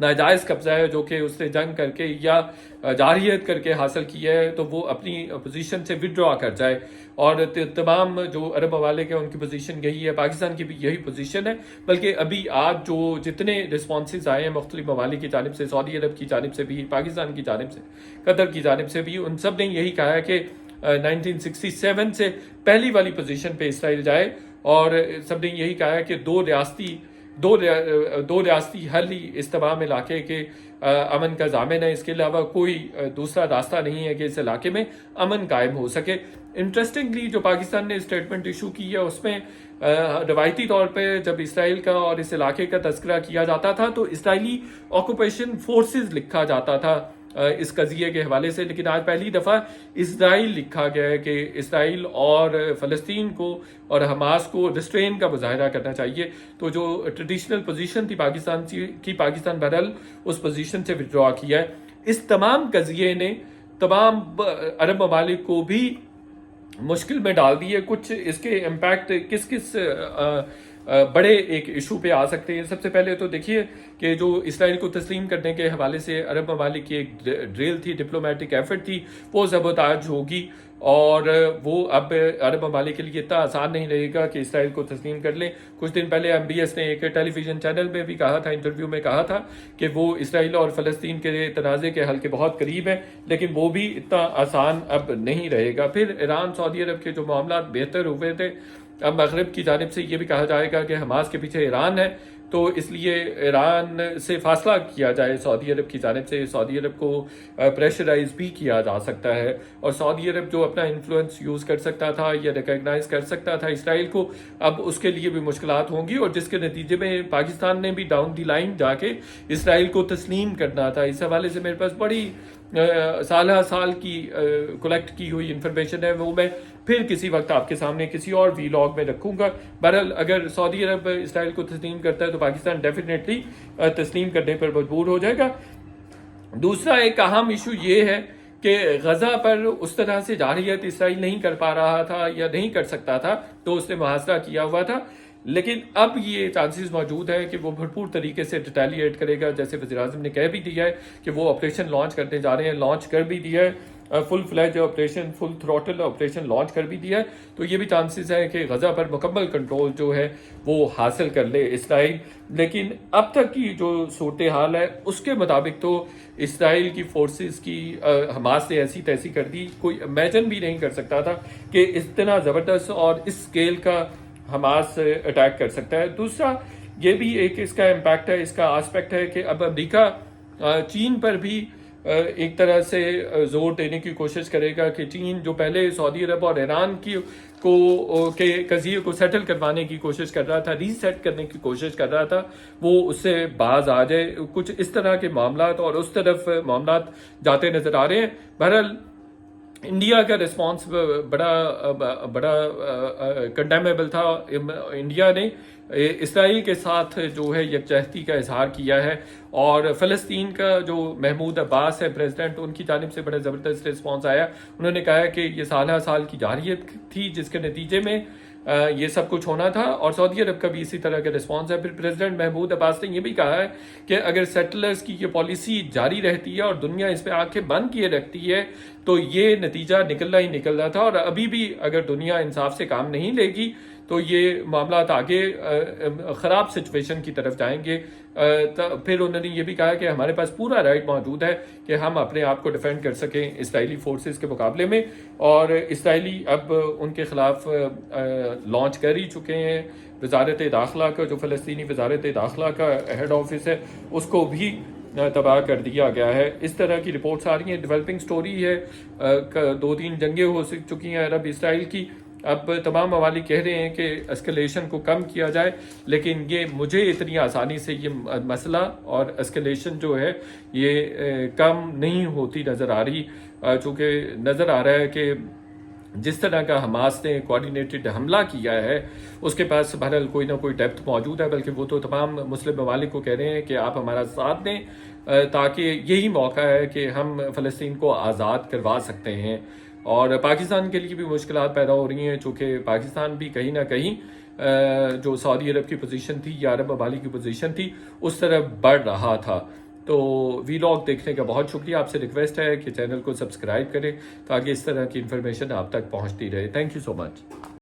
ناجائز قبضہ ہے جو کہ اس نے جنگ کر کے یا جارحیت کر کے حاصل کیا ہے تو وہ اپنی پوزیشن سے وڈرا کر جائے. اور تمام جو عرب ممالک ہیں ان کی پوزیشن یہی ہے, پاکستان کی بھی یہی پوزیشن ہے. بلکہ ابھی آج جو جتنے رسپانسز آئے ہیں مختلف ممالک کی جانب سے, سعودی عرب کی جانب سے بھی, پاکستان کی جانب سے, قطر کی جانب سے بھی, ان سب نے یہی کہا ہے کہ 1967 سے پہلی والی پوزیشن پہ اسرائیل جائے, اور سب نے یہی کہا ہے کہ دو ریاستی حل ہی اس تمام علاقے کے امن کا ضامن ہے. اس کے علاوہ کوئی دوسرا راستہ نہیں ہے کہ اس علاقے میں امن قائم ہو سکے. انٹرسٹنگلی جو پاکستان نے اسٹیٹمنٹ ایشو کی ہے اس میں روایتی طور پہ جب اسرائیل کا اور اس علاقے کا تذکرہ کیا جاتا تھا تو اسرائیلی آکوپیشن فورسز لکھا جاتا تھا اس قضیے کے حوالے سے, لیکن آج پہلی دفعہ اسرائیل لکھا گیا ہے کہ اسرائیل اور فلسطین کو اور حماس کو ریسٹرین کا مظاہرہ کرنا چاہیے. تو جو ٹریڈیشنل پوزیشن تھی پاکستان کی, پاکستان بہرحال اس پوزیشن سے وڈرا کیا ہے. اس تمام قضیے نے تمام عرب ممالک کو بھی مشکل میں ڈال دی ہے. کچھ اس کے امپیکٹ کس بڑے ایک ایشو پہ آ سکتے ہیں. سب سے پہلے تو دیکھیے کہ جو اسرائیل کو تسلیم کرنے کے حوالے سے عرب ممالک کی ایک ڈریل تھی, ڈپلومیٹک ایفرٹ تھی, وہ سبوتاج ہوگی, اور وہ اب عرب ممالک کے لیے اتنا آسان نہیں رہے گا کہ اسرائیل کو تسلیم کر لیں. کچھ دن پہلے MBS نے ایک ٹیلی ویژن چینل میں بھی کہا تھا, انٹرویو میں کہا تھا کہ وہ اسرائیل اور فلسطین کے تنازع کے حل کے بہت قریب ہیں, لیکن وہ بھی اتنا آسان اب نہیں رہے گا. پھر ایران سعودی عرب کے جو معاملات بہتر ہوئے تھے, اب مغرب کی جانب سے یہ بھی کہا جائے گا کہ حماس کے پیچھے ایران ہے, تو اس لیے ایران سے فاصلہ کیا جائے سعودی عرب کی جانب سے. سعودی عرب کو پریشرائز بھی کیا جا سکتا ہے, اور سعودی عرب جو اپنا انفلوئنس یوز کر سکتا تھا یا ریکگنائز کر سکتا تھا اسرائیل کو, اب اس کے لیے بھی مشکلات ہوں گی, اور جس کے نتیجے میں پاکستان نے بھی ڈاؤن دی لائن جا کے اسرائیل کو تسلیم کرنا تھا. اس حوالے سے میرے پاس بڑی سال کی کلیکٹ کی ہوئی انفارمیشن ہے, وہ میں پھر کسی وقت آپ کے سامنے کسی اور ویلاگ میں رکھوں گا. بہرحال اگر سعودی عرب اسرائیل کو تسلیم کرتا ہے تو پاکستان ڈیفینیٹلی تسلیم کرنے پر مجبور ہو جائے گا. دوسرا ایک اہم ایشو یہ ہے کہ غزہ پر اس طرح سے جارحیت اسرائیل نہیں کر پا رہا تھا یا نہیں کر سکتا تھا, تو اس نے محاصرہ کیا ہوا تھا, لیکن اب یہ چانسز موجود ہے کہ وہ بھرپور طریقے سے ریٹیلیٹ کرے گا. جیسے وزیر اعظم نے کہہ بھی دیا ہے کہ وہ آپریشن لانچ کرنے جا رہے ہیں, لانچ کر بھی دیا ہے, فل فلیج آپریشن, فل تھروٹل آپریشن لانچ کر بھی دیا ہے. تو یہ بھی چانسز ہے کہ غزہ پر مکمل کنٹرول جو ہے وہ حاصل کر لے اسرائیل. لیکن اب تک کی جو صورتحال ہے اس کے مطابق تو اسرائیل کی فورسز کی حماس نے ایسی تیسی کر دی, کوئی امیجن بھی نہیں کر سکتا تھا کہ اتنا زبردست اور اس اسکیل کا حماس اٹیک کر سکتا ہے. دوسرا یہ بھی ایک اس کا امپیکٹ ہے, اس کا آسپیکٹ ہے کہ اب امریکہ چین پر بھی ایک طرح سے زور دینے کی کوشش کرے گا کہ چین جو پہلے سعودی عرب اور ایران کے قضیے کو سیٹل کروانے کی کوشش کر رہا تھا, ری سیٹ کرنے کی کوشش کر رہا تھا, وہ اس سے باز آ جائے. کچھ اس طرح کے معاملات اور اس طرف معاملات جاتے نظر آ رہے ہیں. بہرحال انڈیا کا رسپانس بڑا کنڈیمیبل تھا. انڈیا نے اسرائیل کے ساتھ جو ہے یکجہتی کا اظہار کیا ہے, اور فلسطین کا جو محمود عباس ہے پریزیڈنٹ, ان کی جانب سے بڑا زبردست رسپانس آیا. انہوں نے کہا کہ یہ سال کی جارحیت تھی جس کے نتیجے میں یہ سب کچھ ہونا تھا, اور سعودی عرب کا بھی اسی طرح کا رسپانس ہے. پھر پریزیڈنٹ محمود عباس نے یہ بھی کہا ہے کہ اگر سیٹلرز کی یہ پالیسی جاری رہتی ہے اور دنیا اس پہ آنکھیں بند کیے رکھتی ہے تو یہ نتیجہ نکلنا ہی نکلنا تھا, اور ابھی بھی اگر دنیا انصاف سے کام نہیں لے گی تو یہ معاملات آگے خراب سچویشن کی طرف جائیں گے. پھر انہوں نے یہ بھی کہا کہ ہمارے پاس پورا رائٹ موجود ہے کہ ہم اپنے آپ کو ڈیفینڈ کر سکیں اسرائیلی فورسز کے مقابلے میں, اور اسرائیلی اب ان کے خلاف لانچ کر ہی چکے ہیں. وزارت داخلہ کا جو فلسطینی وزارت داخلہ کا ہیڈ آفس ہے اس کو بھی تباہ کر دیا گیا ہے. اس طرح کی رپورٹس آ رہی ہیں. ڈیولپنگ سٹوری ہے, 2-3 جنگیں ہو چکی ہیں عرب اسرائیل کی. اب تمام ممالک کہہ رہے ہیں کہ اسکلیشن کو کم کیا جائے, لیکن یہ مجھے اتنی آسانی سے یہ مسئلہ اور اسکلیشن جو ہے یہ کم نہیں ہوتی نظر آ رہی, چونکہ نظر آ رہا ہے کہ جس طرح کا حماس نے کوارڈینیٹڈ حملہ کیا ہے اس کے پاس بہرحال کوئی نہ کوئی ڈیپتھ موجود ہے. بلکہ وہ تو تمام مسلم ممالک کو کہہ رہے ہیں کہ آپ ہمارا ساتھ دیں, تاکہ یہی موقع ہے کہ ہم فلسطین کو آزاد کروا سکتے ہیں. اور پاکستان کے لیے بھی مشکلات پیدا ہو رہی ہیں, چونکہ پاکستان بھی کہیں نہ کہیں جو سعودی عرب کی پوزیشن تھی یا عرب ممالک کی پوزیشن تھی اس طرف بڑھ رہا تھا. تو ویلاگ دیکھنے کا بہت شکریہ. آپ سے ریکویسٹ ہے کہ چینل کو سبسکرائب کریں تاکہ اس طرح کی انفارمیشن آپ تک پہنچتی رہے. Thank you so much.